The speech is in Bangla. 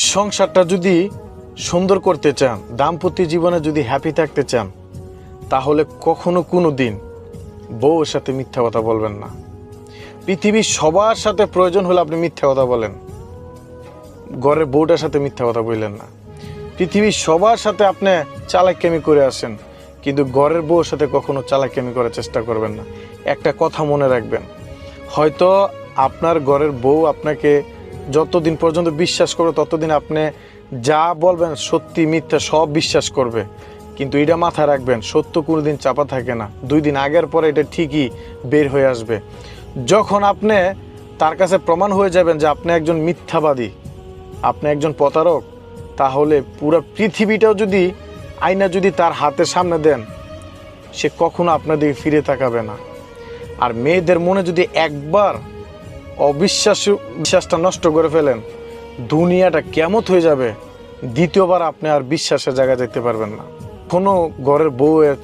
সংসারটা যদি সুন্দর করতে চান, দাম্পত্য জীবনে যদি হ্যাপি থাকতে চান, তাহলে কখনো কোনো দিন বউয়ের সাথে মিথ্যা কথা বলবেন না। পৃথিবীর সবার সাথে প্রয়োজন হলে আপনি মিথ্যা কথা বলেন, ঘরের বউটার সাথে মিথ্যা কথা বললেন না। পৃথিবীর সবার সাথে আপনি চালাকিয়ামি করে আসেন, কিন্তু ঘরের বউর সাথে কখনো চালাকিয়ামি করার চেষ্টা করবেন না। একটা কথা মনে রাখবেন, হয়তো আপনার ঘরের বউ আপনাকে যতদিন পর্যন্ত বিশ্বাস করবে ততদিন আপনি যা বলবেন সত্যি মিথ্যা সব বিশ্বাস করবে, কিন্তু এটা মাথায় রাখবেন, সত্য কোনোদিন চাপা থাকে না। 2 দিন আগের পরে এটা ঠিকই বের হয়ে আসবে। যখন আপনি তার কাছে প্রমাণ হয়ে যাবেন যে আপনি একজন মিথ্যাবাদী, আপনি একজন প্রতারক, তাহলে পুরো পৃথিবীটাও যদি আয়না যদি তার হাতের সামনে দেন, সে কখনো আপনার দিকে ফিরে তাকাবে না। আর মেয়েদের মনে যদি একবার বিশ্বাসটা নষ্ট করে ফেলেন, দুনিয়াটা কেমত হয়ে যাবে, দ্বিতীয়বার আপনি আর বিশ্বাসের জায়গায় যেতে পারবেন না। কোনো ঘরের বউয়ের